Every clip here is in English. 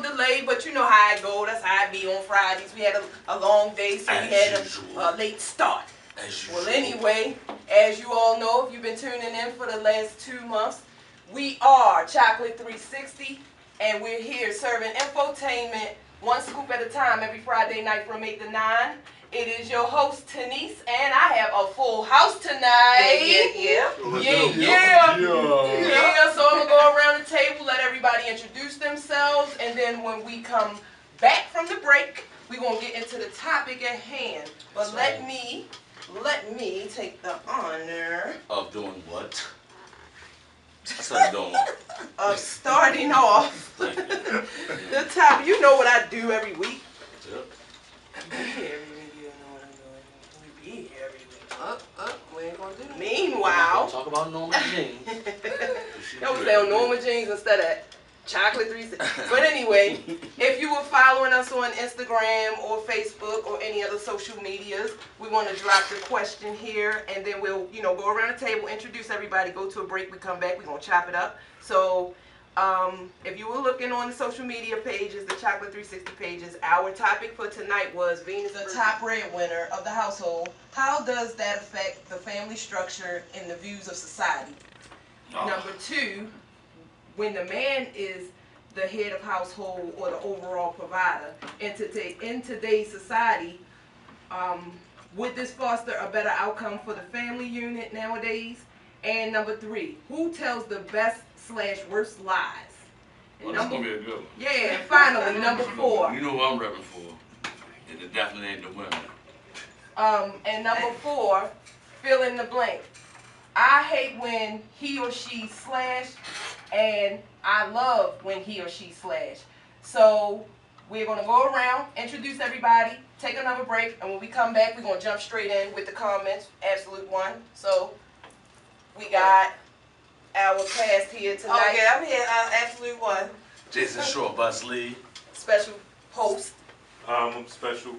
little delay, but you know how it go. That's how it be on Fridays. We had a long day, so we had a late start. Well, anyway, as you all know, if you've been tuning in for the last 2 months, we are Chakelet 360, and we're here serving infotainment one scoop at a time every Friday night from 8 to 9. It is your host, Tanise, and I have a full house tonight. Yeah. So I'm going to go around the table, let everybody introduce themselves, and then when we come back from the break, we're going to get into the topic at hand. But let me take the honor of doing what? I started doing what? Of starting off the topic. You know what I do every week. Yep. We ain't gonna do that. Meanwhile, talk about Norma Jeans. No, we say on Norma Jeans instead of Chakelet 360. But anyway, if you were following us on Instagram or Facebook or any other social medias, we want to drop the question here, and then we'll, go around the table, introduce everybody, go to a break, we come back, we're gonna chop it up. So, if you were looking on the social media pages, the Chakelet 360 pages, our topic for tonight was Venus, the top breadwinner of the household. How does that affect the family structure and the views of society? Number 2, when the man is the head of household or the overall provider in today's society, would this foster a better outcome for the family unit nowadays? And number 3, who tells the best/worst lies? Well, that's going to be a good one. Yeah, and finally, number 4. You know what I'm repping for, and it definitely ain't the women. And number 4, fill in the blank. I hate when he or she slash, and I love when he or she slash. So we're going to go around, introduce everybody, take another break, and when we come back, we're going to jump straight in with the comments. Absolute one. So we got our cast here tonight. Okay, I'm here. Absolute one. Jason Short, Buzz Lee. Special host. I'm special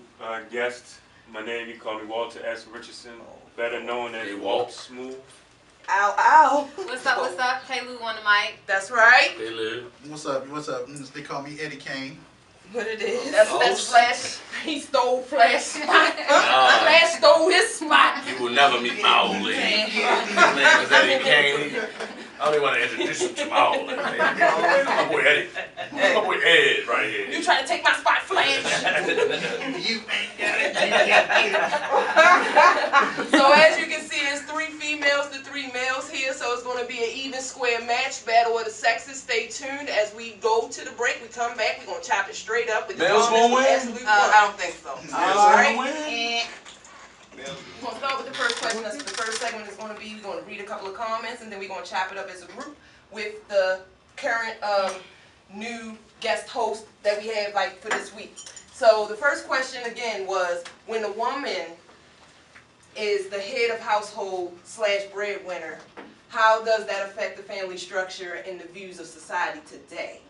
guest. My name, you call me Walter S. Richardson, better known as Walt Smooth. Ow. What's up? Hey Lou on the mic. That's right. Hey Lou. What's up? They call me Eddie Kane. What it is? That's Flash. He stole Flash spot. Flash stole his spot. You will never meet my old lady. His name is Eddie Kane. I don't even want to introduce him to my old lady. My boy Eddie. My boy Ed right here. You trying to take my spot, Flash? You ain't got it. So as you can see, there's 3 females to 3 males here, so it's going to be an even square match, battle of the sexes. Stay tuned as we go to the break. We come back, we're going to chop it straight up with the males gonna win? I don't think so. Alright. Win? We're going to start with the first question. That's what the first segment is going to be. We're going to read a couple of comments, and then we're going to chop it up as a group with the current new guest host that we have for this week. So the first question again was, when a woman is the head of household / breadwinner, how does that affect the family structure and the views of society today?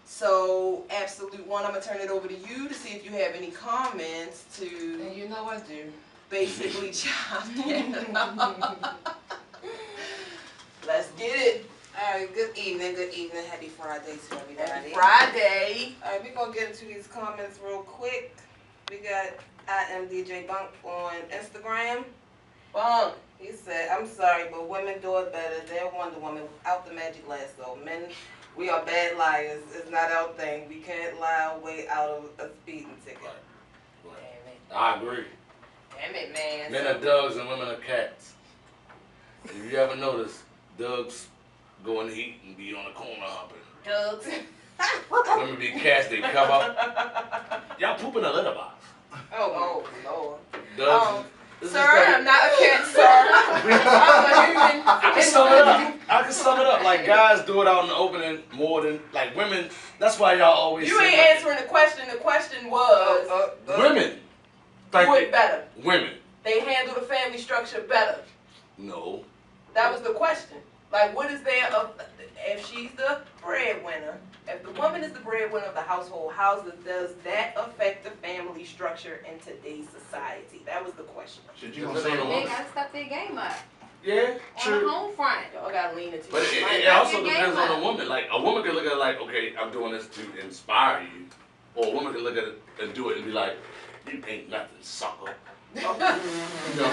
So, Absolute One, I'm going to turn it over to you to see if you have any comments to... And you know I do. Basically chop it up. Let's get it. Alright, good evening. Happy Friday to everybody. Happy Friday. Alright, we're going to get into these comments real quick. We got I am DJ Bunk on Instagram. Bunk. He said, I'm sorry, but women do it better. They're Wonder Woman without the magic lasso. Men, we are bad liars. It's not our thing. We can't lie our way out of a speeding ticket. Right. Damn it. I agree. Damn it, man. Men are dogs and women are cats. If you ever notice, dogs go in the heat and be on the corner hopping. Dogs. Women be cats, they come up. Y'all poop in a litter box. Oh, Lord. Dogs. Sir, I'm not a cat, sir. I'm a human. I can sum it up. Like, guys do it out in the open and more than, like, women. That's why y'all always You say, ain't like, answering the question. The question was... women. Do it better. Women. They handle the family structure better. No. That was the question. Like, what is there of... If she's the breadwinner, if the woman is the breadwinner of the household, how does that affect the family structure in today's society? That was the question. Should you gonna say They gotta step their game up. Yeah, On true. the home front. Y'all gotta lean into But your it life. also Your depends game on up. a woman. Like a woman can look at it like, okay, I'm doing this to inspire you, or a woman can look at it and do it and be like, you ain't nothing, sucker. You know what I'm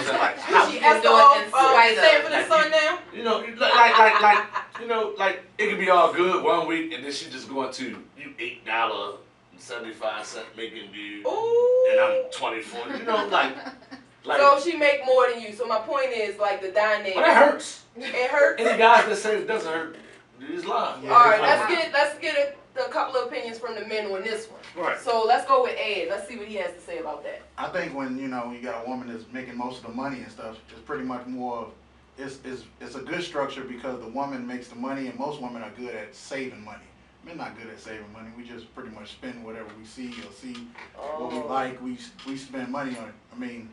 saying? Like, how, She can do it in spite Stand for of. the sun now? you know, like it could be all good one week and then she just going to you $8.75 making dude, and I'm Ooh. 24. You know, like. So she make more than you. So my point is like the dynamic. Well, that hurts. It hurts. Any guys that say it doesn't hurt, these lying. Yeah. All right, Wow. let's get a couple of opinions from the men on this one. Right. So let's go with Ed. Let's see what he has to say about that. I think when you got a woman that's making most of the money and stuff, it's pretty much more of it's a good structure because the woman makes the money and most women are good at saving money. Men not good at saving money. We just pretty much spend whatever we see or see what we like. We spend money on it. I mean,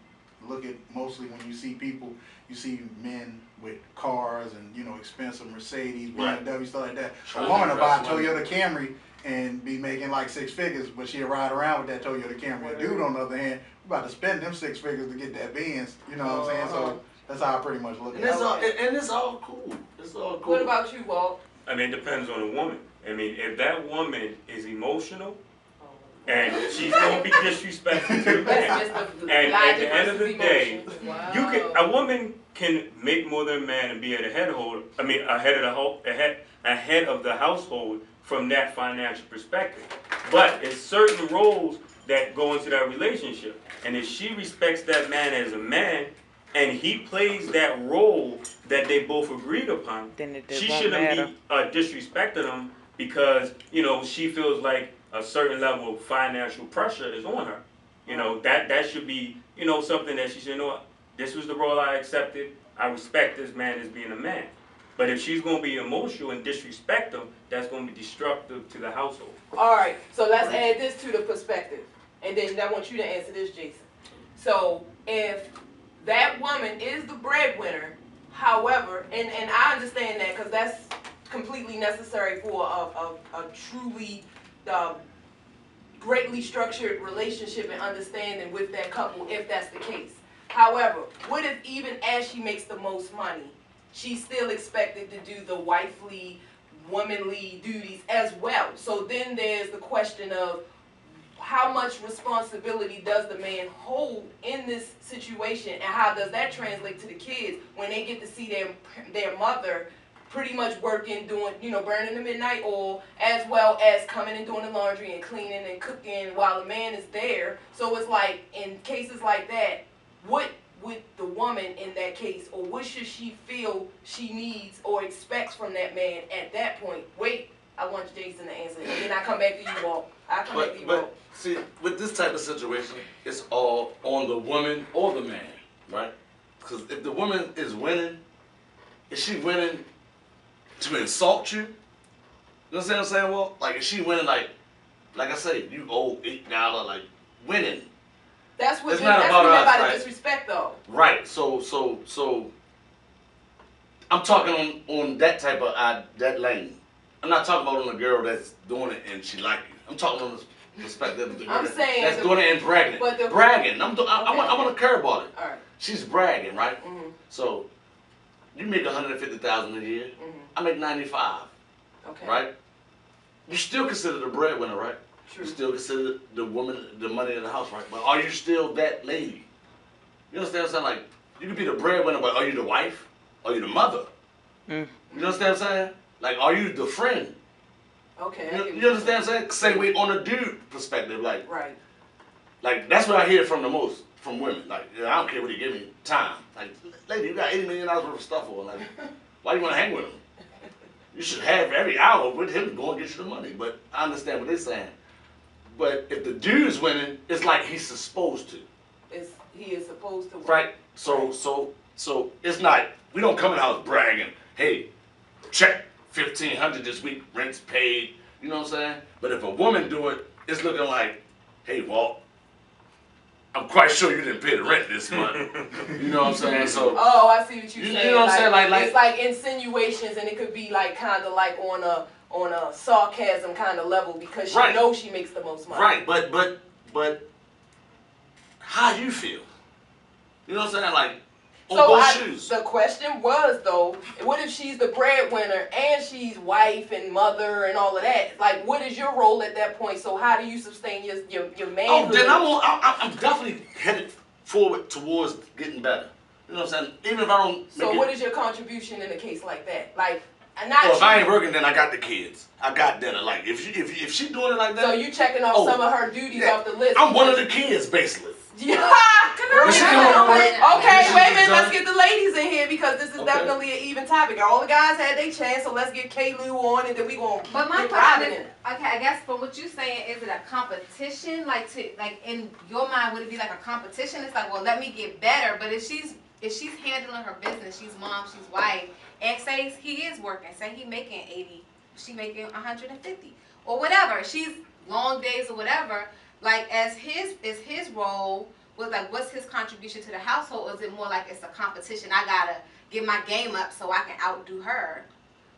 look at mostly when you see people, you see men with cars and expensive Mercedes, BMW, stuff like that. A woman will buy a Toyota Camry and be making like 6 figures, but she'll ride around with that Toyota Camry. A dude, on the other hand, about to spend them 6 figures to get that Benz. You know what I'm saying? So that's how I pretty much look And at it's it. all, and it's all cool. It's all cool. What about you, Walt? I mean, it depends on the woman. I mean, if that woman is emotional and she's gonna be disrespectful to the man, That's just the and at the end of the logic day, versus emotion. you can a woman can make more than a man and be at ahead of the household from that financial perspective. But it's certain roles that go into that relationship, and if she respects that man as a man, and he plays that role that they both agreed upon, Then it she won't shouldn't matter. be disrespecting him because she feels like a certain level of financial pressure is on her. That should be something that she should know. This was the role I accepted. I respect this man as being a man. But if she's going to be emotional and disrespect him, that's going to be destructive to the household. All right, so let's add this to the perspective, and then I want you to answer this, Jason. So if that woman is the breadwinner, however, and I understand that because that's completely necessary for a truly greatly structured relationship and understanding with that couple, if that's the case. However, what if even as she makes the most money, she's still expected to do the wifely, womanly duties as well? So then there's the question of how much responsibility does the man hold in this situation, and how does that translate to the kids when they get to see their mother pretty much working, doing, burning the midnight oil, as well as coming and doing the laundry and cleaning and cooking while the man is there. So it's like, in cases like that, what would the woman in that case, or what should she feel she needs or expects from that man at that point? Wait, I want Jason to answer, and then I come back to you, Walt. I come back to you, Walt. But see, with this type of situation, it's all on the woman or the man, right? Because if the woman is winning, is she winning to insult you? You understand what I'm saying? Well, like, is she winning like I say, you owe $8, like winning. That's what It's you not meant about us, by the right? disrespect, though. Right. So I'm talking on that type of that lane. I'm not talking about on a girl that's doing it and she like you. I'm talking on the perspective of the girl I'm saying that's the- doing it and bragging. but the- Bragging. I Okay. want to care about it. All right. She's bragging, right? Mm-hmm. So you make $150,000 a year. I make 95, Okay. right? You still consider the breadwinner, right? True. You still consider the woman, the money in the house, right? But are you still that lady? You understand what I'm saying? Like, you can be the breadwinner, but are you the wife? Are you the mother? Mm. You understand what I'm saying? Like, are you the friend? Okay. I You, get what you you're understand what I'm saying? Same way on a dude perspective, saying. Right. like that's what I hear from the most from women. Like, I don't care what you give me, time. Like, lady, you got $80 million worth of stuff for. Like, why do you want to hang with him? You should have every hour with him to go and get you the money. But I understand what they're saying. But if the dude is winning, it's like he's supposed to. He is supposed to. Right? So it's not, we don't come in the house bragging, hey, check $1,500 this week, rent's paid, you know what I'm saying? But if a woman do it, it's looking like, hey, Walt, I'm quite sure you didn't pay the rent this month. You know what I'm saying? So Oh, I see what you're You saying. know what I'm saying? Like- it's like insinuations, and it could be like kind of like on a sarcasm kind of level because she Right. knows she makes the most money. right, but how you feel? You know what I'm saying? Like, on So both shoes. the question was though, what if she's the breadwinner and she's wife and mother and all of that? Like, what is your role at that point? So how do you sustain your manhood? Oh, then I'm definitely headed forward towards getting better. You know what I'm saying? Even if I don't. So what is your contribution in a case like that? Like, not Well, if I ain't working, then I got the kids. I got dinner. Like if she doing it like that. So you checking off some of her duties off the list? I'm one of the kids, basically. Yeah. When she come home from work, Okay, when wait a she's minute. done- Let's get the ladies in here because this is Okay. definitely an even topic. All the guys had their chance, so let's get K-Lou on, and then we gonna But my get question Robin is, in. okay, I guess from what you're saying, is it a competition? Like in your mind, would it be like a competition? It's like, well, let me get better. But if she's handling her business, she's mom, she's wife, and say he is working, say he making 80, she making 150 or whatever. She's long days or whatever. Like as his role was like, what's his contribution to the household? Or is it more like it's a competition? I gotta get my game up so I can outdo her.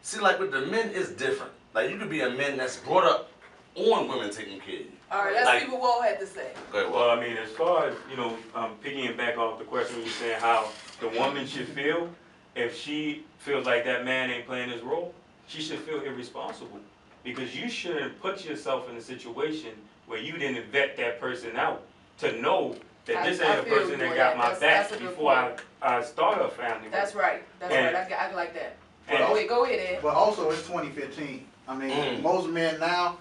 See, like with the men, it's different. Like you could be a man that's brought up on women taking care of you. All right, let's see what Walt had to say. Go ahead, Well, I mean, as far as, you know, picking back off the question you saying how the woman should feel, if she feels like that man ain't playing his role, she should feel irresponsible. Because you shouldn't put yourself in a situation where you didn't vet that person out to know that this ain't a person that got my back before I start a family. That's right. That's right. I like that. Go ahead, Ed. But also, it's 2015. I mean, most men now,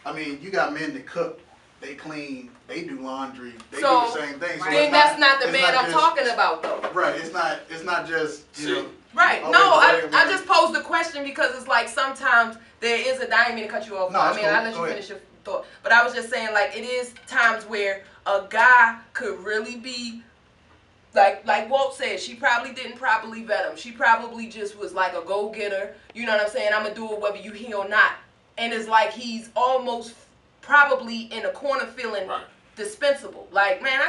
I mean, you got men that cook, they clean, they do laundry, they do the same thing. So then that's not the man I'm talking about, though. Right. It's not just, you know. Right. Oh, No, wait, I just posed the question because it's like sometimes there is a, I didn't mean to cut you off. No, I mean, cool. I'll let you finish your thought. But I was just saying, like, it is times where a guy could really be, like Walt said, she probably didn't properly vet him. She probably just was like a go-getter. You know what I'm saying? I'm going to do it whether you hear or not. And it's like he's almost probably in a corner feeling dispensable. Like, man,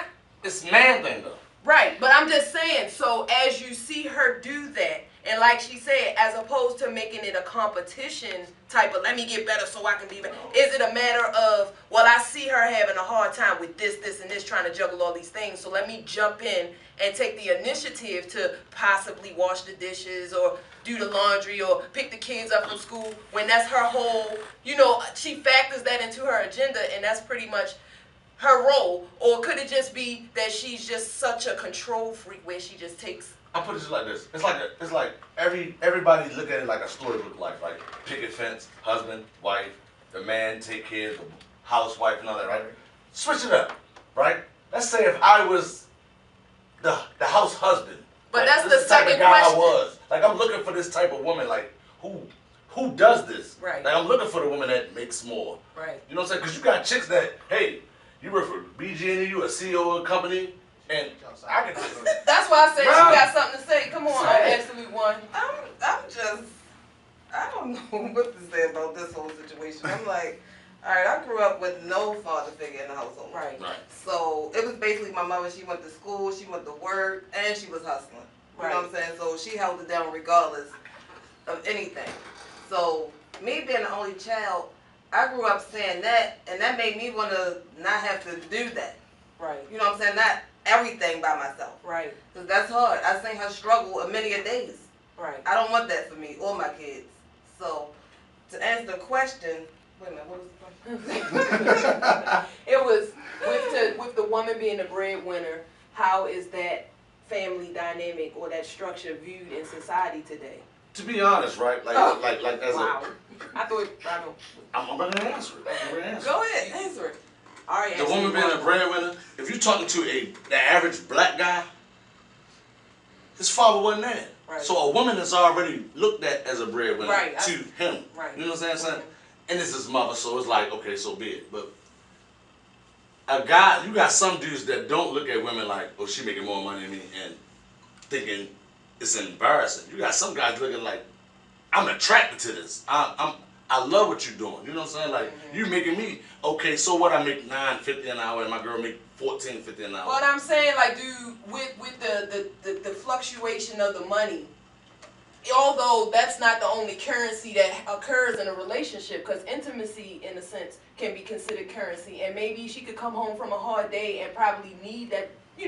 it's man thing, though. Right, but I'm just saying, so as you see her do that, and like she said, as opposed to making it a competition type of, let me get better so I can be better, is it a matter of, well, I see her having a hard time with this, and this, trying to juggle all these things, so let me jump in and take the initiative to possibly wash the dishes or do the laundry or pick the kids up from school, when that's her whole, you know, she factors that into her agenda, and that's pretty much her role. Or could it just be that she's just such a control freak where she just takes? I'll put it just like this. It's like everybody look at it like a storybook life, like picket fence, husband, wife, the man take care of the housewife and all that, right? Switch it up, right? Let's say if I was the house husband. But like, that's this the is the type second of guy question. I was. Like I'm looking for this type of woman, like who does this? Right. Like I'm looking for the woman that makes more. Right. You know what I'm saying? Because you got chicks that, hey, you work for BG&E, you a CEO of a company, and I can just. That's why I said Bro. she got something to say. Come on, Absolute One. I'm just, I don't know what to say about this whole situation. I'm like, all right, I grew up with no father figure in the household. Right. So it was basically my mother. She went to school, she went to work, and she was hustling. You know what I'm saying? So she held it down regardless of anything. So me being the only child, I grew up saying that, and that made me want to not have to do that. Right. You know what I'm saying? Not everything by myself. Right. Because that's hard. I seen her struggle a many a days. Right. I don't want that for me or my kids. So, to answer the question, wait a minute, what was the question? It was with the woman being the breadwinner, how is that family dynamic or that structure viewed in society today? To be honest, right? Like as Wow. I thought, I'm ready to answer it. Go ahead, answer it. all right. The woman being a breadwinner, if you're talking to the average black guy, his father wasn't there. Right. So a woman is already looked at as a breadwinner to him. Right. You know what I'm saying? And it's his mother, so it's like, okay, so be it. But a guy, you got some dudes that don't look at women like, oh, she making more money than me, and thinking it's embarrassing. You got some guys looking like, I'm attracted to this. I love what you're doing. You know what I'm saying? Like, you making me, okay, so what, I make $9.50 an hour and my girl make $14.50 an hour. What I'm saying, like, dude, with the fluctuation of the money, although that's not the only currency that occurs in a relationship, because intimacy, in a sense, can be considered currency, and maybe she could come home from a hard day and probably need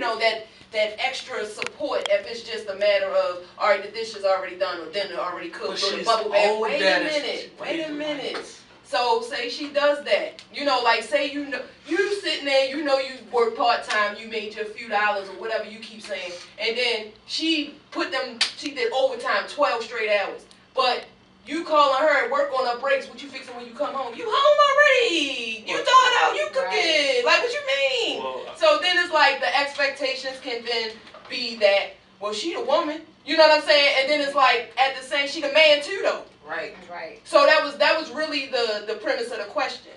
that extra support if it's just a matter of, all right, the dish is already done or dinner already cooked or the bubble bath. Wait a minute. So say she does that, like say you sitting there, you work part time, you made your few dollars or whatever you keep saying, and then she did overtime 12 straight hours, but you calling her at work on her breaks, what you fixing when you come home? You home already, you thawing out, you cooking, like what you mean? Well, so then it's like the expectations can then be that, well, she the woman, you know what I'm saying, and then it's like at the same, she the man too though. Right. So that was really the premise of the question.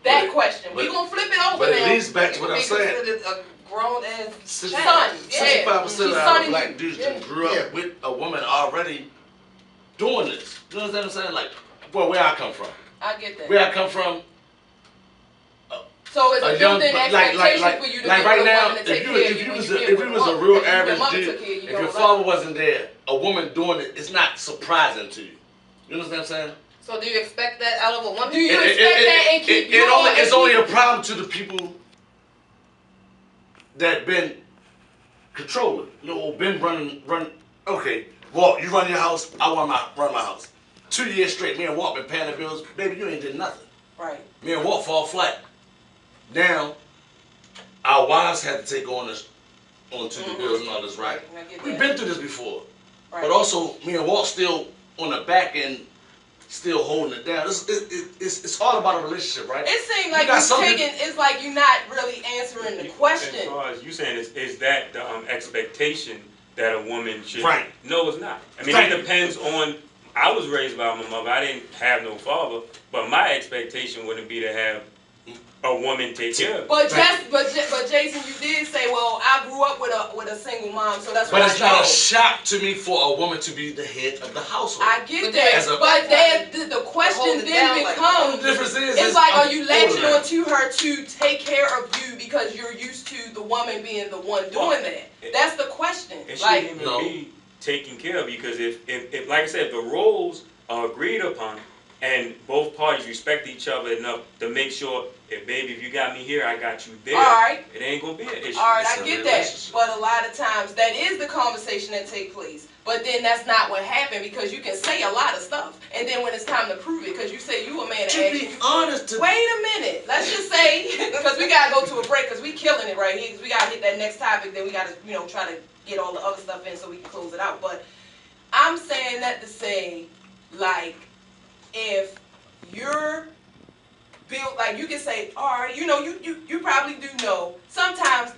That question. We're gonna flip it over But now. it leads back to what I'm saying. A grown ass 65% of our black dudes Yeah. that grew up with a woman already doing this. You understand what I'm saying? Like, well, where I come from. I get that. Where I come from, So it's a young, built-in expectation for you to like be right the now, woman to take if care of you you when was you a, get if with you a was a woman. real If your average mother dude, took care of you if your your father life. wasn't there, a woman doing it, it's not surprising to you. You understand what I'm saying? So do you expect that out of a woman? Do you expect that and keep It's only a problem to the people that been controlling, been running. Okay, Walt, you run your house, I run my house. 2 years straight, me and Walt been paying the bills. Baby, you ain't did nothing. Right. Me and Walt fall flat. Now, our wives had to take onto the bills and all this, right? I get We've that. been through this before. Right. But also, me and Walt still on the back end, still holding it down. It's all about a relationship, right? It seems You like got something- it's like you're not really answering the As question. far as you saying, is that the expectation that a woman should? Right. No, it's not. I mean, Thank it you. depends on. I was raised by my mother. I didn't have no father, but my expectation wouldn't be to have a woman take care of me. But Jason, you did say, well, I grew up with a single mom, so that's But what it's I not know. a shock to me for a woman to be the head of the household. I get But that, as a- but then the question Hold it then down like- becomes, The difference is, it's like, are I'm you older latching now. onto her to take care of you because you're used to the woman being the one doing that? That's the question. It Like, shouldn't even No. be taken care of because if like I said, if the roles are agreed upon and both parties respect each other enough to make sure, if you got me here, I got you there. all right. It ain't gonna be an issue. All right, It's I a get that, relationship. but a lot of times that is the conversation that take place. But then that's not what happened because you can say a lot of stuff, and then when it's time to prove it, because you say you a man of To action. be honest, Wait a minute. Let's just say, because we gotta go to a break, because we killing it right here. Because we gotta hit that next topic. Then we gotta, try to get all the other stuff in so we can close it out. But I'm saying that to say, like, if you're built, like you can say, all right, you probably do know. Sometimes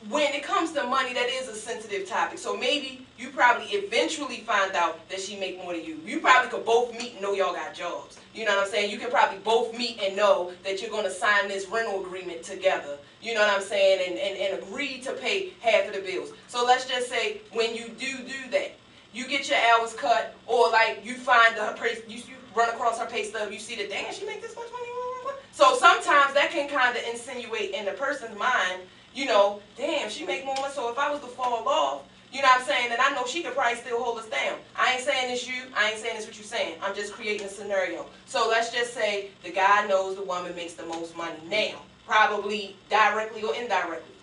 when it comes to money, that is a sensitive topic. So maybe you probably eventually find out that she make more than you. You probably could both meet and know y'all got jobs. You know what I'm saying? You can probably both meet and know that you're going to sign this rental agreement together. You know what I'm saying? And agree to pay half of the bills. So let's just say when you do that, you get your hours cut, or like you find her pay, you run across her pay stub, you see that, damn, she make this much money. So sometimes that can kind of insinuate in the person's mind, damn, she make more money, so if I was to fall off, you know what I'm saying, then I know she could probably still hold us down. I ain't saying it's you, I ain't saying it's what you're saying, I'm just creating a scenario. So let's just say the guy knows the woman makes the most money now, probably directly or indirectly.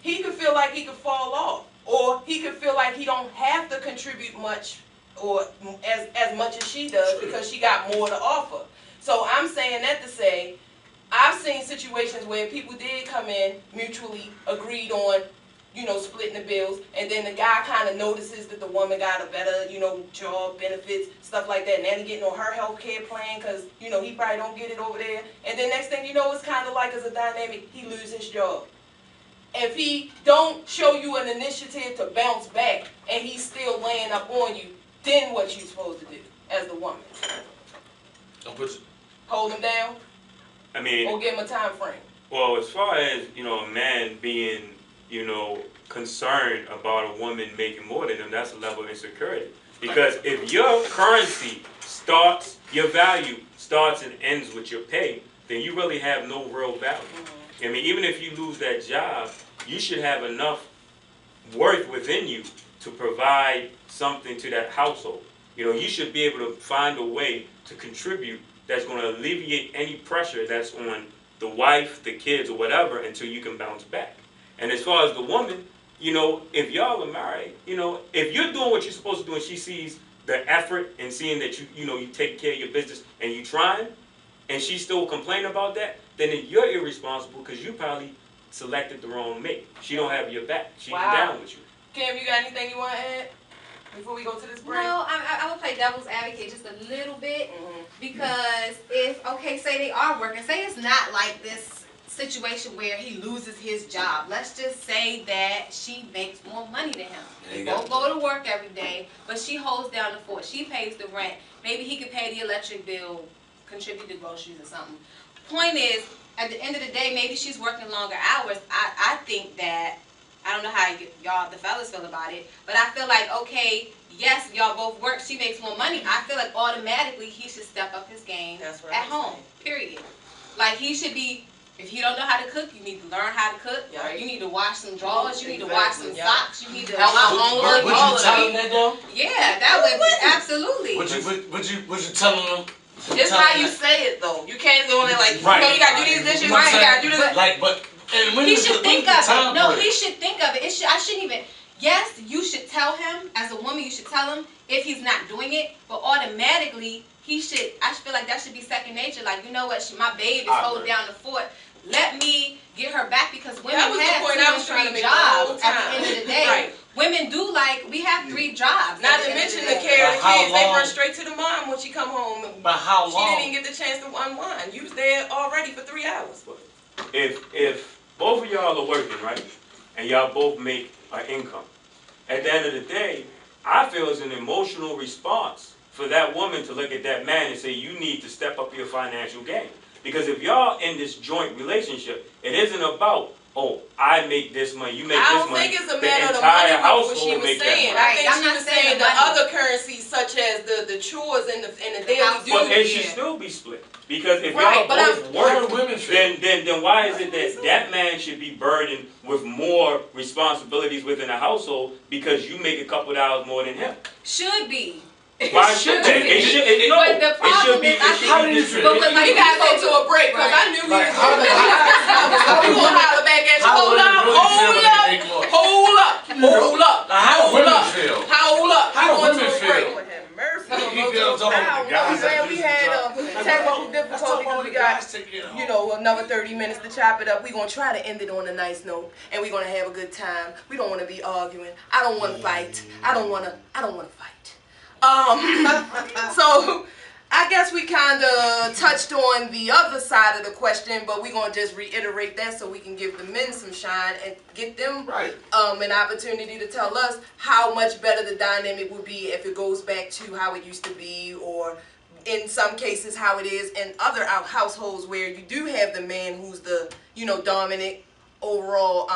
He could feel like he could fall off, or he could feel like he don't have to contribute much or as much as she does because she got more to offer. So I'm saying that to say, I've seen situations where people did come in, mutually agreed on, splitting the bills, and then the guy kind of notices that the woman got a better, job, benefits, stuff like that. Now he's getting on her health care plan because, he probably don't get it over there. And then next thing you know, it's kind of like as a dynamic, he loses his job. If he don't show you an initiative to bounce back and he's still laying up on you, then what you supposed to do as the woman? Hold him down? I mean, Or give him a time frame? well, as far as, a man being, concerned about a woman making more than him, that's a level of insecurity. Because if your currency your value starts and ends with your pay, then you really have no real value. I mean, even if you lose that job, you should have enough worth within you to provide something to that household. You should be able to find a way to contribute that's going to alleviate any pressure that's on the wife, the kids, or whatever until you can bounce back. And as far as the woman, you know, if y'all are married, you know, if you're doing what you're supposed to do and she sees the effort and seeing that you know, you take care of your business and you trying, and she still complain about that, then you're irresponsible because you probably selected the wrong mate. She don't have your back. She ain't down with you. Cam, you got anything you want to add before we go to this break? No, I will play devil's advocate just a little bit because if, okay, say they are working, say it's not like this situation where he loses his job. Let's just say that she makes more money than him. They both go to work every day, but she holds down the fort. She pays the rent. Maybe he could pay the electric bill, contribute to groceries or something. Point is, at the end of the day, maybe she's working longer hours. I think that, I don't know how y'all, the fellas, feel about it, but I feel like, okay, yes, y'all both work, she makes more money. I feel like automatically he should step up his game at home, period. Like, he should be, if you don't know how to cook, you need to learn how to cook. Or you need to wash some drawers, you need to wash some socks, you need to help out homework, all of Would you tell them that though? Yeah, that would be, absolutely. Would you tell them? It's how you say it though. You can't go in there like, Right. you know, you gotta do these dishes, you gotta do this. Like, but and when He is should the think of time it. No, break? he should think of it. I shouldn't even. Yes, you should tell him as a woman. You should tell him if he's not doing it. But automatically, he should. I feel like that should be second nature. Like, you know what? My babe is holding down the fort. Let me get her back because women have 2 and 3 jobs at the end of the day. Right. Women do we have 3 jobs. Not to mention the care of the kids. They run straight to the mom when she come home. But how long? She didn't even get the chance to unwind. You was there already for 3 hours. If both of y'all are working, right, and y'all both make an income, at the end of the day, I feel it's an emotional response for that woman to look at that man and say, you need to step up your financial game. Because if y'all in this joint relationship, it isn't about, oh, I make this money, you make this money. I don't think it's a matter of the entire money, what she household was make saying. that I money. think she was saying the other currencies such as the chores and the daily duties. But it should still be split. Because if Right, y'all both work, women then why is it that that man should be burdened with more responsibilities within the household because you make a couple of hours more than him? Should be. Why should they? It should. No, But the problem is, How do you feel? We gotta go to a break because I knew we was going to. We gonna holler back at you. Hold up. How do women feel? Hold up. How do women feel? We had technical difficulties. We got, you know, another 30 minutes to chop it up. We're going to try to end it on a nice note, and we're going to have a good time. We don't want to be arguing. I don't want to fight. I don't want to fight. So I guess we kind of touched on the other side of the question, but we're going to just reiterate that so we can give the men some shine and get them an opportunity to tell us how much better the dynamic would be if it goes back to how it used to be, or in some cases how it is in other households where you do have the man who's the, you know, dominant overall,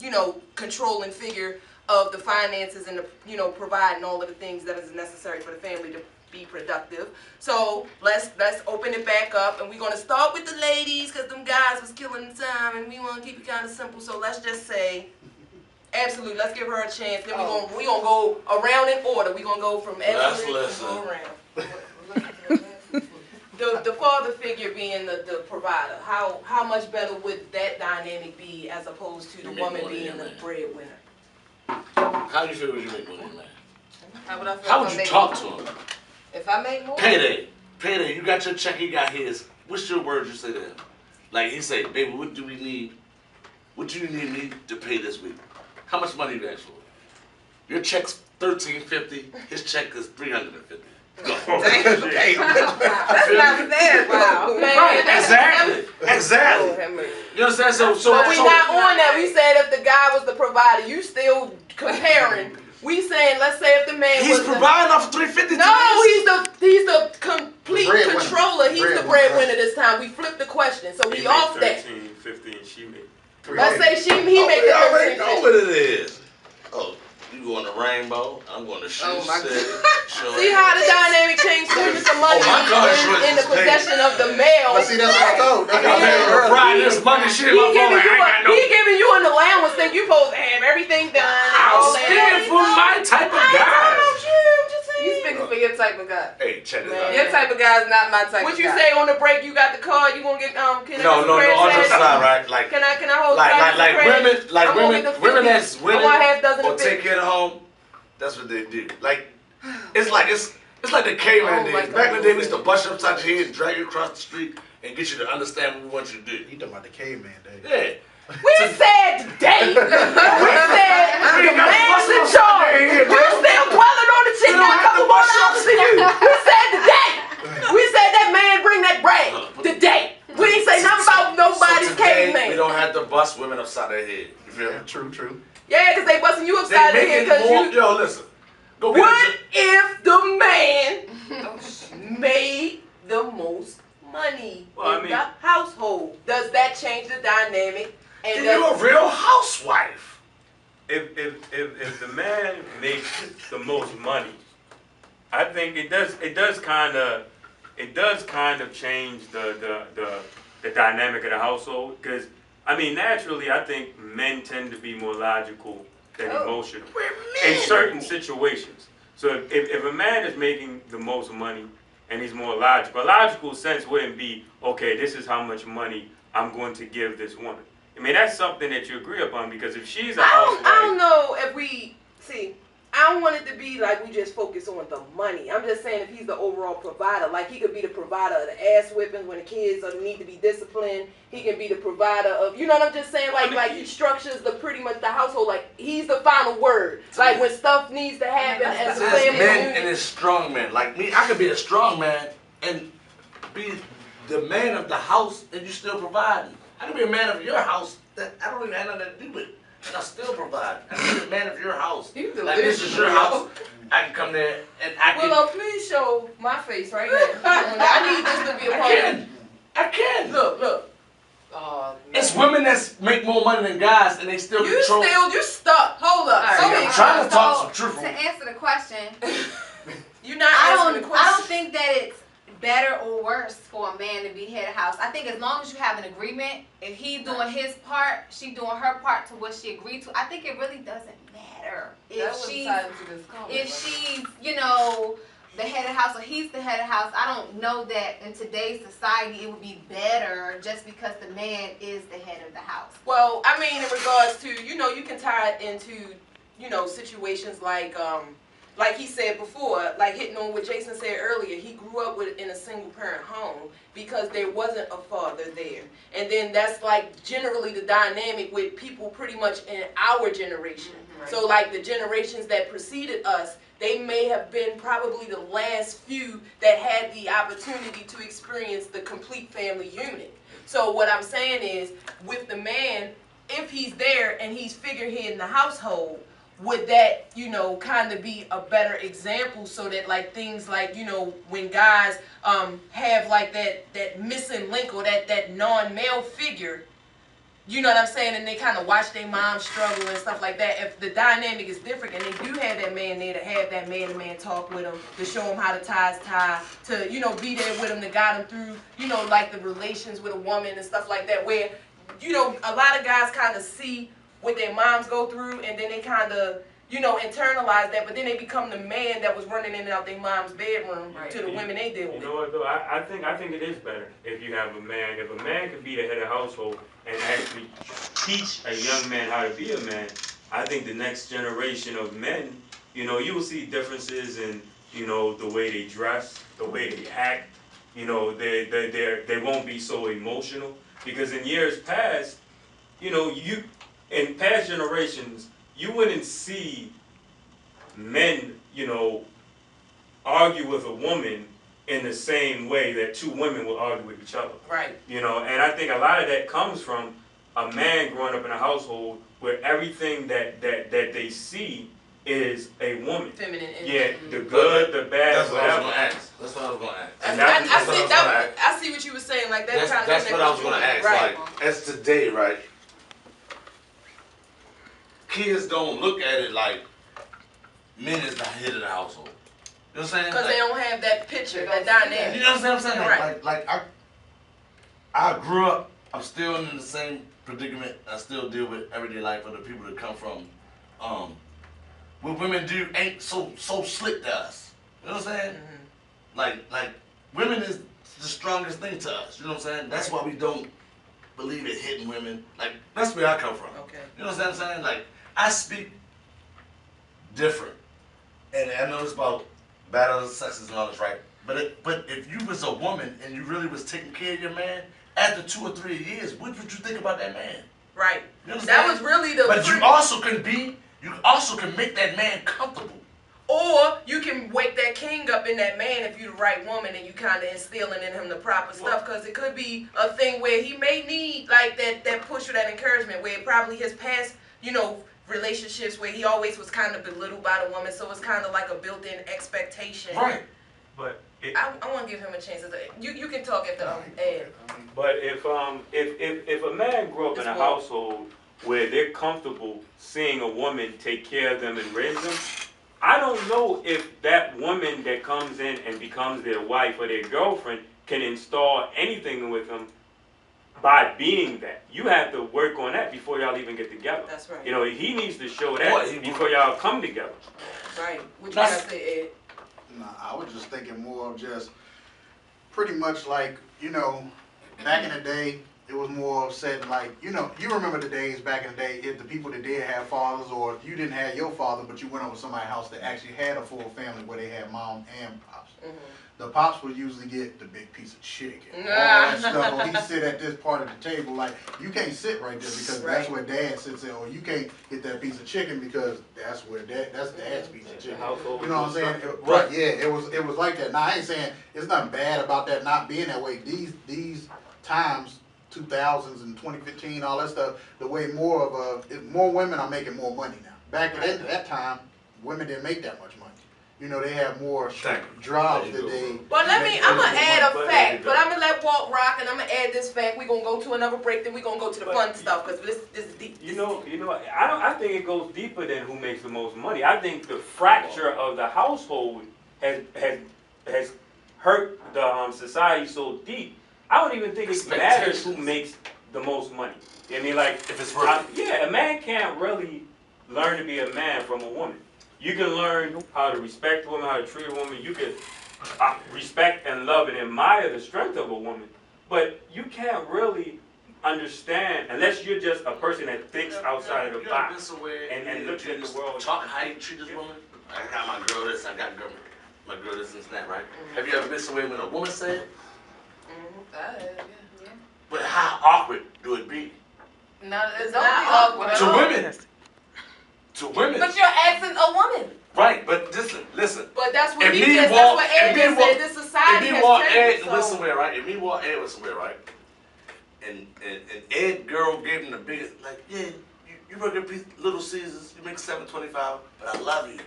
you know, controlling figure of the finances and the, you know, providing all of the things that is necessary for the family to be productive. So let's open it back up, and we're gonna start with the ladies because them guys was killing the time, and we want to keep it kind of simple. So let's just say, absolutely, let's give her a chance. Then we gonna go around in order. We gonna go from absolute to go around. The father figure being the provider. How much better would that dynamic be as opposed to the woman being the breadwinner? How do you feel when you make money, man? How would I feel? How would you talk to him? If I make more? Payday. You got your check, he got his. What's your words you say to him? Like he say, baby, what do we need? What do you need me to pay this week? How much money you ask for? Your check's $13.50. His check is $350. Go. That's not bad, wow. Right, exactly. You understand? But we not on that. We said if the guy was the provider, you still comparing. We saying, let's say if the man he's was providing off $350. No, he's the complete controller. He's the breadwinner this time. We flipped the question, so we off that. 13, 15, she made. Let's say he make the 13. already know what it is. Oh, you going to Rainbow? I'm going to Shoe City. See how the dynamic changed soon as the money in the possession of the male. But see, that's what I told. He giving you an allowance, think you supposed to have everything done. I'm scared for my type of guy. You speaking for your type of guy. Hey, check this Man. out. Your type of guy is not my type What of you guy. say on the break? You got the car. You gonna get can I No, get no, some no, on credit the side? side, right? Like, Can I hold like women, like I'm gonna get women, the women 50. that's I want half dozen winning or of 50. take care of the home. That's what they do. Like, it's like the caveman Oh my days. Back in the day, we used to God. bust you upside your head and drag you across the street and get you to understand what we want you to do. You talking about the caveman day? Yeah. We said today. We said the man's in charge. We're still dwelling on the chick. Got a couple more dollars to you. We said today. We said that man bring that bread today. We ain't say nothing about nobody's So today, caveman. we don't have to bust women upside their head. You feel me? True. Yeah, because they busting you They upside the head making because more. you. Yo, listen. Go get What if the man made the most money Well, in the household? Does that change the dynamic? And Then you're a real housewife. If the man makes the most money, I think it does kind of change the dynamic of the household. Because I mean, naturally, I think men tend to be more logical than emotional in certain situations. So if a man is making the most money and he's more logical, a logical sense wouldn't be, okay, this is how much money I'm going to give this woman. I mean, that's something that you agree upon, because if she's a housewife, I don't know if we see. I don't want it to be like we just focus on the money. I'm just saying if he's the overall provider, like he could be the provider of the ass whippings when the kids need to be disciplined. He can be the provider of, you know what I'm just saying? Like he structures the pretty much the household. Like he's the final word. Like when stuff needs to happen as a There's family men unit. and there's strong men. Like me, I could be a strong man and be the man of the house and you still providing. I can be a man of your house that I don't even have nothing to do with. And I still provide. I can be the man of your house. Like this is your house. I can come there and I can. Willow, please show my face right now. I need this to be a part of it. I can. Look. It's women that make more money than guys and they still control. You stuck. Hold up. See, I'm trying to talk some truth. To answer the question, You're not I answering the question. don't think that it's better or worse for a man to be head of house. I think as long as you have an agreement, if he's doing his part, she doing her part to what she agreed to, I think it really doesn't matter if she's, you know, the head of the house or he's the head of the house. I don't know that in today's society it would be better just because the man is the head of the house. Well, I mean, in regards to, you know, you can tie it into, you know, situations like he said before, like hitting on what Jason said earlier, he grew up in a single parent home because there wasn't a father there. And then that's like generally the dynamic with people pretty much in our generation. Mm-hmm. So like the generations that preceded us, they may have been probably the last few that had the opportunity to experience the complete family unit. So what I'm saying is, with the man, if he's there and he's figurehead in the household, would that, you know, kind of be a better example so that like things like, you know, when guys have like that missing link or that non-male figure, you know what I'm saying, and they kind of watch their mom struggle and stuff like that, if the dynamic is different and they do have that man there to have that man-to-man talk with them, to show them how to tie his tie, to, you know, be there with them to guide them through, you know, like the relations with a woman and stuff like that, where, you know, a lot of guys kind of see what their moms go through, and then they kind of, you know, internalize that, but then they become the man that was running in and out their mom's bedroom to the women they deal with. You know what though? I think it is better if you have a man. If a man can be the head of the household and actually teach a young man how to be a man, I think the next generation of men, you know, you will see differences in, you know, the way they dress, the way they act. You know, they won't be so emotional, because in years past, you know, in past generations, you wouldn't see men, you know, argue with a woman in the same way that two women will argue with each other. Right. You know, and I think a lot of that comes from a man growing up in a household where everything that they see is a woman. Feminine energy. Yeah, the good, the bad, That's what I was whatever. going to ask. That's what I was going to ask. And I see what you were saying. Like that kind of That's what I was going to ask. Right. Like, as today, right? Kids don't look at it like men is the head of the household. You know what I'm saying? Because like, they don't have that picture, that dynamic. You know what I'm saying? Right. Like I grew up, I'm still in the same predicament I still deal with everyday life for the people that come from what women do ain't so slick to us. You know what I'm saying? Like women is the strongest thing to us. You know what I'm saying? That's why we don't believe in hitting women. Like, that's where I come from. Okay. You know what I'm saying? Like, I speak different. And I know it's about battle of sexes and all this, right? But if you was a woman and you really was taking care of your man, after 2 or 3 years, what would you think about that man? Right. You know what I'm That saying? was really the. But you also can make that man comfortable. Or you can wake that king up in that man if you're the right woman and you kind of instilling in him the proper stuff. Because it could be a thing where he may need like that push or that encouragement, where probably his past, relationships where he always was kind of belittled by the woman. So it's kind of like a built-in expectation. Right. But I want to give him a chance. You can talk after Ed. But if a man grew up in a household where they're comfortable seeing a woman take care of them and raise them, I don't know if that woman that comes in and becomes their wife or their girlfriend can install anything with them by being that. You have to work on that before y'all even get together. That's right. He needs to show that before y'all come together. Right. What you gotta say, Ed? Nah, I was just thinking more of just pretty much like, back in the day, it was more of setting like, you remember the days back in the day, if the people that did have fathers, or if you didn't have your father, but you went over to somebody's house that actually had a full family where they had mom and pops. The pops would usually get the big piece of chicken, all that stuff, or he'd sit at this part of the table, like, you can't sit right there because that's where dad sits there, or you can't get that piece of chicken because that's dad's piece of chicken. You know what I'm saying? Right, yeah, it was like that. Now, I ain't saying it's nothing bad about that not being that way. These times, 2000s and 2015, all that stuff, the way more women are making more money now. Back at that time, women didn't make that much money. They have more jobs that they. But I'm gonna add a fact, but I'm gonna let Walt rock, and I'm gonna add this fact. We're gonna go to another break, then we're gonna go to the fun stuff, because this is deep. I think it goes deeper than who makes the most money. I think the fracture of the household has hurt the society so deep. I don't even think it matters who makes the most money. I mean, like, if it's worth it. A man can't really learn to be a man from a woman. You can learn how to respect a woman, how to treat a woman. You can respect and love and admire the strength of a woman. But you can't really understand, unless you're just a person that thinks outside of the box and looks at the world. Talk how you treat this woman. I got my girl this, I got my girl this and that, right? Have you ever been somewhere when a woman said? Yeah. But how awkward do it be? No, it's not awkward. To women. To women. But you're asking a woman. Right, but listen. But that's what he said. That's what Ed just said. This society has changed. Ed was somewhere, right? If me walk Ed was somewhere, right? And Ed girl gave him the biggest, like, yeah, you work at Little Caesars, you make $7.25, but I love you.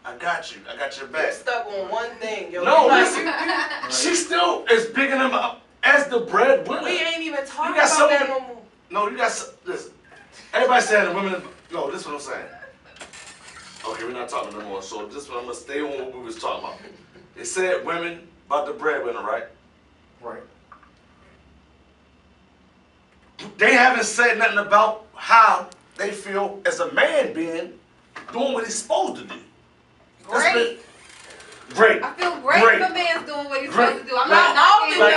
I got you. I got your back. You're stuck on one thing, yo. No, listen. She still is bigging him up as the breadwinner. We ain't even talking about that no more. No, listen. Everybody saying the women. No, this is what I'm saying. Okay, we're not talking no more. So this one, I'm gonna stay on what we was talking about. They said women about the breadwinner, right? Right. They haven't said nothing about how they feel as a man doing what he's supposed to do. Great. Great. I feel great if a man's doing what he's supposed to do. I'm Like, not knocking like,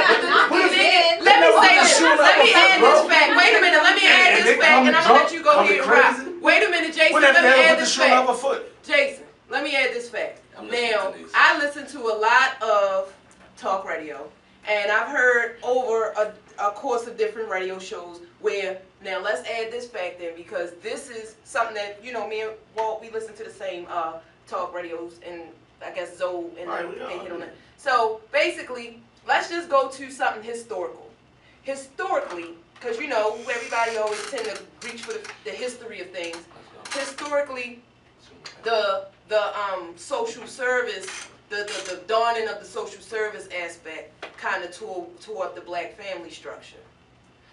men. Let me say this. Let me add this fact. Wait a minute. Let me add this fact, and I'm gonna let you go here and rock. Wait a minute, Jason. Let me add this fact. Jason, let me add this fact. Now, I listen to a lot of talk radio, and I've heard over a course of different radio shows where, now let's add this fact in, because this is something that, me and Walt, we listen to the same talk radios, and I guess Zoe and they hit on it. So basically, let's just go to something historical. Historically, because everybody always tend to reach for the history of things. Historically, the social service, the dawning of the social service aspect kind of toward the black family structure.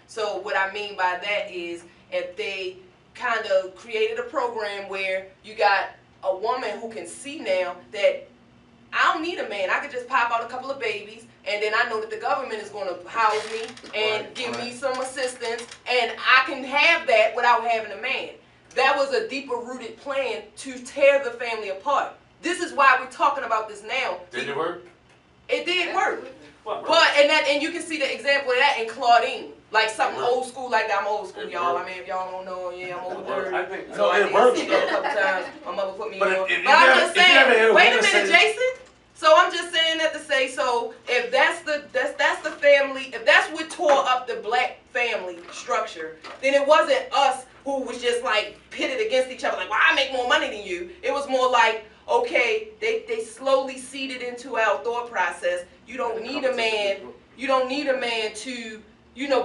So what I mean by that is, if they kind of created a program where you got a woman who can see now that I don't need a man, I could just pop out a couple of babies, and then I know that the government is going to house me and give me some assistance, and I can have that without having a man. That was a deeper rooted plan to tear the family apart. This is why we're talking about this now. Did it work? It did work. Well, But and you can see the example of that in Claudine. Like something old school like that. I'm old school, y'all. I mean, if y'all don't know, yeah, I'm older. I think No, I it did works, see that a though. couple times. My mother put me But on. if But I'm you just ever- if you ever hear saying. a Wait a woman minute, say- Jason. So I'm just saying that to say, so if that's the family, if that's what tore up the black family structure, then it wasn't us who was just like pitted against each other, like, well, I make more money than you. It was more like, okay, they slowly seeded into our thought process. You don't need a man. You don't need a man to,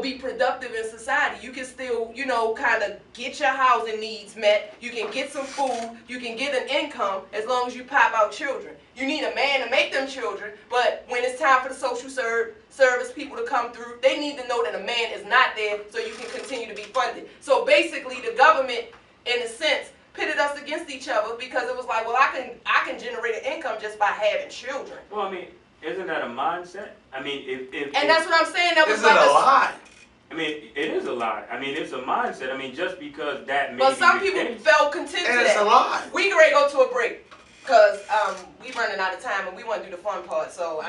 be productive in society. You can still, kind of get your housing needs met. You can get some food. You can get an income as long as you pop out children. You need a man to make them children, but when it's time for the social service people to come through, they need to know that a man is not there so you can continue to be funded. So basically the government, in a sense, pitted us against each other because it was like, well, I can generate an income just by having children. Well, I mean, isn't that a mindset? I mean, And that's what I'm saying. That was Is it like a lie? I mean, it is a lie. I mean, it's a mindset. I mean, just because that may But be some the people case. felt content to And it's a that. lie. We get ready to go to a break. Cause we running out of time and we want to do the fun part. So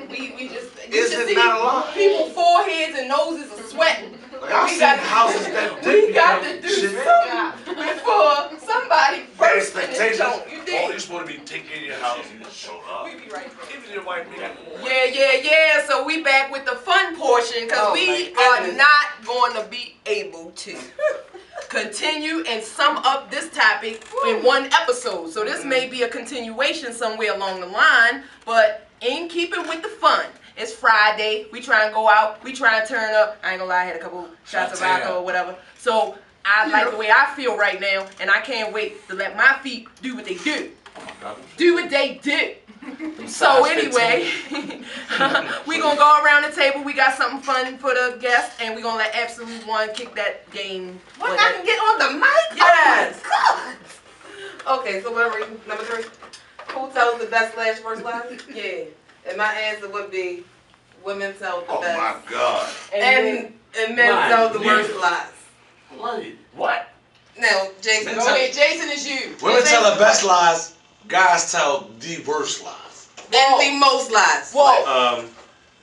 we just you Is should it see not a lie? people's foreheads and noses are sweating. Like, I've We seen got- houses that We did got to become do shit. something before somebody The bursts in this expectations. joint. You Oh, dig? you're supposed to be taking your house and you just show up. We be right back. Even your wife be like, Yeah. So we back with the fun portion because Oh, we my are goodness. not going to be able to continue and sum up this topic in one episode. So this may be a continuation somewhere along the line, but in keeping with the fun. It's Friday. We try and go out. We try and turn up. I ain't gonna lie, I had a couple shots of vodka or whatever. So I like the way I feel right now, and I can't wait to let my feet do what they do. Do what they do. So anyway, we gonna go around the table. We got something fun for the guests, and we gonna let Absolute One kick that game. What, with I it. can get on the mic? Yes. Oh my God. Okay, so what are we, number 3? Who tells the best / worst lies? Yeah. And my answer would be women tell the oh my best. God. And men My tell the goodness. worst lies. What? Now, Jason, Go ahead, Jason, is you. Women tell the best lies, guys tell the worst lies. and the most lies. Whoa.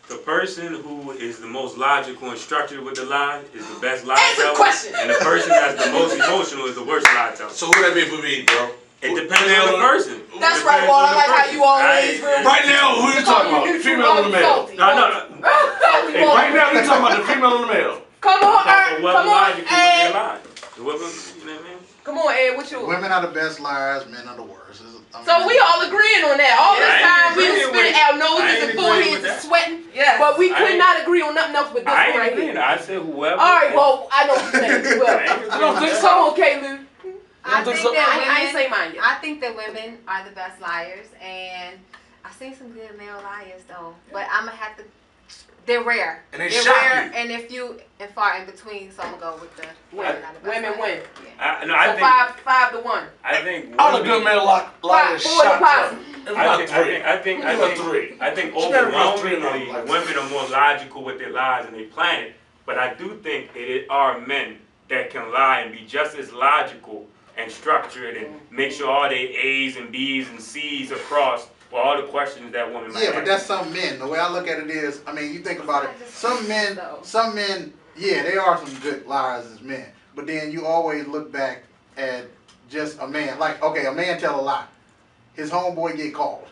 The person who is the most logical and structured with the lie is the best lie Answer the teller. question. And the person that's the most emotional is the worst lie teller. So who that be for me, bro? It depends on the person. That's It right, depends boy. on I the like how person. you always real. Right now, who you talking about? The female or the male? No. Hey, right now, you talking about the female or the male? Come on, But Ed. what Come on, logical with their Ed. lie? What, you know what I mean? Come on, Ed. What you? Women are the best liars, men are the worst. So we all agreeing on that. All this I ain't time we agreeing done spit with- our I noses ain't and agreeing foreheads with and that. sweating, Yes. but we I could ain't- not agree on nothing else with this I one ain't right agreeing. here. I said whoever. All right, well, I know what you're saying. Well, I don't think come on, Kaylu. I think so? that I ain't say mine yet. I think that women are the best liars, and I've seen some good male liars though. But I'm gonna have to. They're rare. And they They're shock rare, you. and if you and far in between, so I'm gonna go with the women. are the best Women liars. win. Yeah. No, I So think. 5-1. I think. All the women- good male liars 4 shot deposit. her. It was about 3. I think It was 3. I think She never got 3 in her overwhelmingly life. women are more logical with their lies and they plan it. But I do think it are men that can lie and be just as logical and structured and make sure all their A's and B's and C's are crossed for all the questions that women might Yeah, but have. that's some men. The way I look at it is, I mean, you think about it. Some men, So- yeah, they are some good liars as men. But then you always look back at just a man. Like, okay, a man tell a lie. His homeboy get called.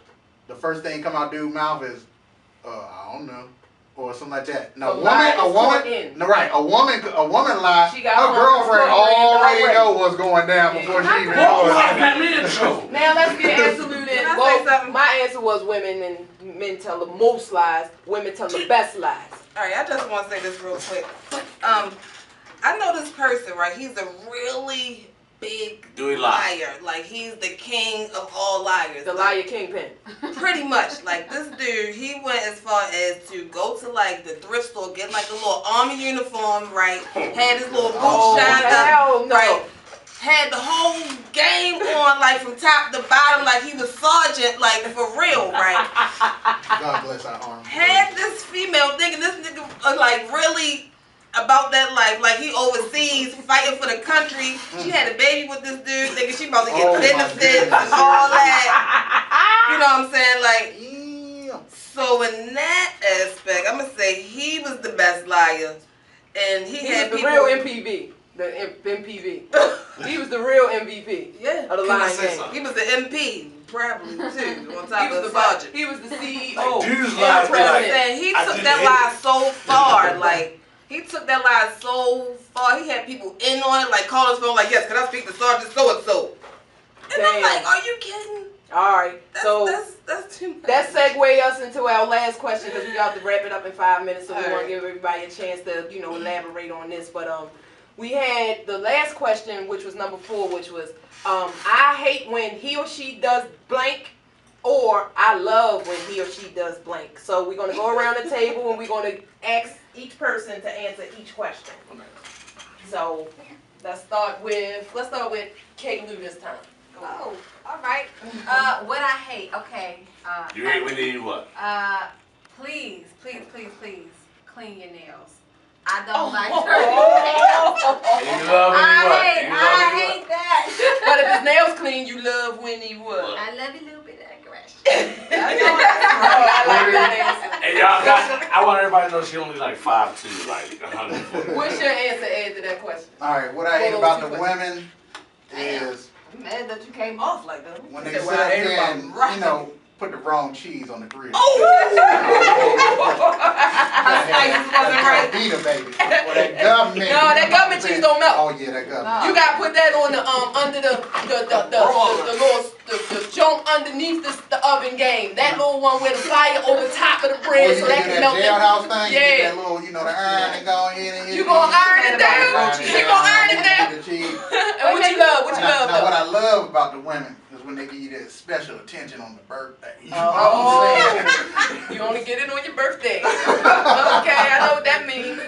The first thing come out dude's mouth is, I don't know, or something like that. Now, So lie is a woman, put in. no, right? A woman lie. She got Her her girlfriend girlfriend already the right know what's going down before she even Whoa, knows. why got me in trouble? Now let's get Absolute in. Can I say Well, something? my answer was women and men tell the most lies. Women tell the best lies. Alright, I just want to say this real quick. I know this person, right? He's a really big Do he lie? liar. Like, he's the king of all liars. The Like, liar kingpin. pretty much. Like, this dude, he went as far as to go to, like, the thrift store, get, like, a little army uniform, right? Had his little boots shined up, hell no. right? Had the whole game on, like, from top to bottom, like he was sergeant, like, for real, right? God bless our arms. Had this female thinking this nigga was, like, really about that life, like he overseas fighting for the country. She had a baby with this dude, thinking she about to get Oh, my benefits goodness. and all that. You know what I'm saying? Like, Yeah. so in that aspect, I'm gonna say he was the best liar, and he He had was the people. real MPV. The MPV. He was the real MVP Yeah, of the Can I Lion say Gang. something? he was the MP, probably too, on He top was of the the sergeant. He was the CEO. Like, dudes and lie, the be like, president. Saying he I took didn't that hit lie so far, like he took that lie so far. He had people in on it, like call his phone, like, yes, can I speak to Sergeant so and so? And I'm Damn. like, are you kidding? All right, so That's too much. that segue us into our last question because we got to wrap it up in 5 minutes. So we want All to right. give everybody a chance to, elaborate on this. But we had the last question, which was number 4, which was, I hate when he or she does blank, or I love when he or she does blank. So we're gonna go around the table and we're gonna ask each person to answer each question. So let's start with Kate Lou this time. Oh, all right. What I hate, okay. You hate when they do what? Please, clean your nails. I don't Oh. like dirty nails. And you love when they what? You love I when they hate that. But if his nails clean, you love when he what? I love a little bit of aggression. I like that answer. And I want everybody to know she only like 5'2", like 140. What's your answer, Ed, to that question? All right, what I hate Well, about two the questions. women is I'm mad that you came off like that. when they Said sit what I up hate there about and, right. put the wrong cheese on the grill. wasn't right. Beat her, baby. Or that government. No, that government cheese don't melt. Oh yeah, that government. You gotta put that on the under the joint underneath the oven game. That little one with the fire over top of the Or bread you so that can do can that melt jailhouse it. thing. You Yeah. get that little, the iron and go in and hit You gonna iron it down? Iron You gonna iron it down? Get the cheese. And what you love? What you love Now, what though? I love about the women is when they give you that special attention on the birthday. You know what Oh, I'm saying? you only get it on your birthday. Okay, I know what that means.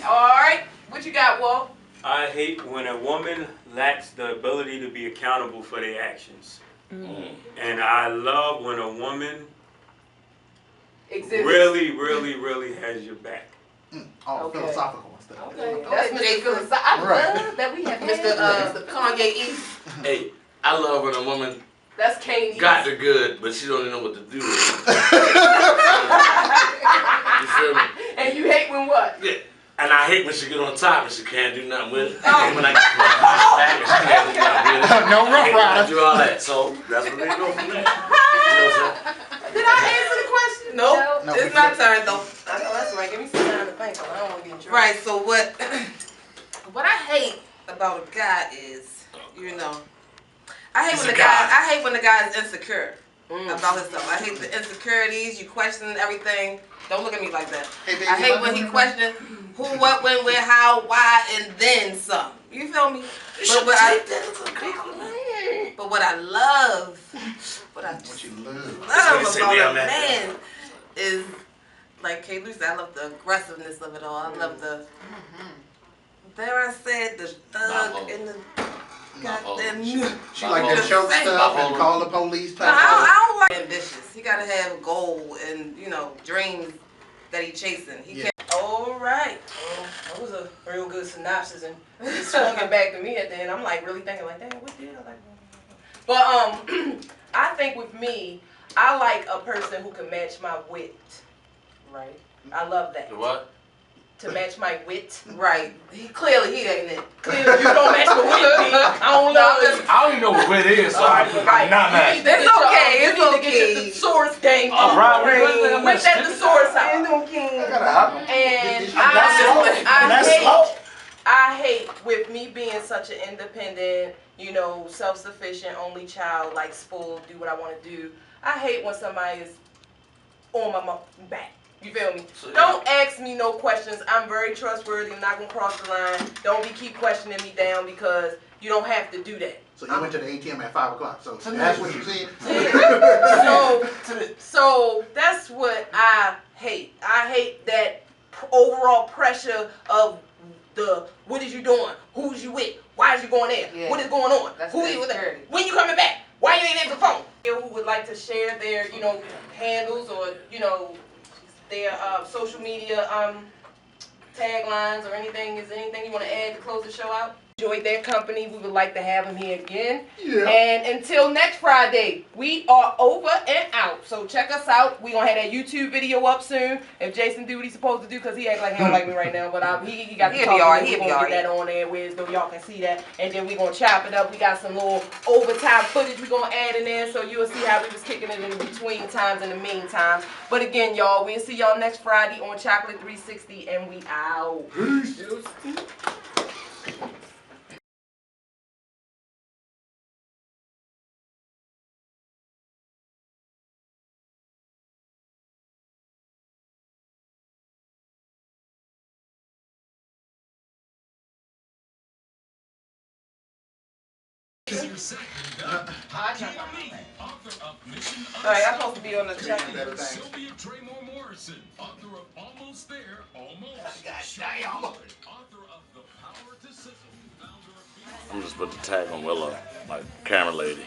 All right, what you got, Walt? I hate when a woman lacks the ability to be accountable for their actions. And I love when a woman Exhibit. really has your back. Oh, Okay. philosophical and stuff. Okay, that's Mr. Phillips. I Right. love that we have Mr. Kanye East. Hey, I love when a woman That's Kane. got the good, but she don't even know what to do with it. You feel me? And you hate when what? Yeah. And I hate when she get on top and she can't do nothing with it. I hate when I get back and she can't do nothing with it. No I rough hate when I rider. do all that. So that's where they go from there. You know what I'm saying? Did I answer the question? Nope. No, It's my turn though. I know that's right. Give me some time to think. I don't want to get in trouble. Right. So what I hate about a guy is, I hate He's when a the guy. guy. I hate when the guy is insecure Mm. about himself. I hate the insecurities. You question everything. Don't look at me like that. Hey, baby, I hate when he questions who, what, when, where, how, why, and then some. You feel me? But what I love, what What you love. love That's what he said, about yeah, a man. man is, like Kate Lucy, I love the aggressiveness of it all. I love the, dare I say it, the thug and the goddamn. She like that choke stuff and call the police No, type I stuff. don't like ambitious. He gotta have a goal and dreams that he chasing. He Yeah. can't. All right. Well, that was a real good synopsis, and it swung it back to me at the end. I'm like really thinking like, damn, what did I like? But I think with me, I like a person who can match my wit. Right. I love that. The what? To match my wit. Right. He ain't it. Clearly, you don't match my wit. B. I don't know. I don't even know what wit is, so Alright, I'm right. not mad. You need to It's get your, okay, you it's need to get okay. your thesaurus game. All right, Bring- Whip that thesaurus out. I gotta hop. And I hate with me being such an independent, self-sufficient, only child, like spoiled, do what I want to do. I hate when somebody is on my back. You feel me? So, Don't ask me no questions. I'm very trustworthy. I'm not gonna cross the line. Don't keep questioning me down because you don't have to do that. So you went to the ATM at 5 o'clock. So that's what you said. So that's what I hate. I hate that overall pressure of the what is you doing? Who's you with? Why is you going there? Yeah. What is going on? That's Who the you with? insecurity. When you coming back? Why you ain't answer the phone? Who would like to share their handles or their social media taglines or anything? Is there anything you want to add to close the show out? enjoyed their company. We would like to have him here again. Yeah. And until next Friday, we are over and out. So check us out. We gonna have that YouTube video up soon. If Jason do what he's supposed to do, because he act like he don't like me right now, but he got to He'll talk be alright, to me. he'll We're be gonna get that alright. on there where though y'all can see that. And then we gonna chop it up. We got some little overtime footage we gonna add in there, so you'll see how we was kicking it in between times and the meantime. But again, y'all, we'll see y'all next Friday on Chakelet 360, and we out. Peace. Alright, I'm supposed to be on the check. Sylvia Traymore Morrison, author of Almost There, Almost. Author of The Power to Sizzle, founder of I'm just put the tag on Willow, like camera lady.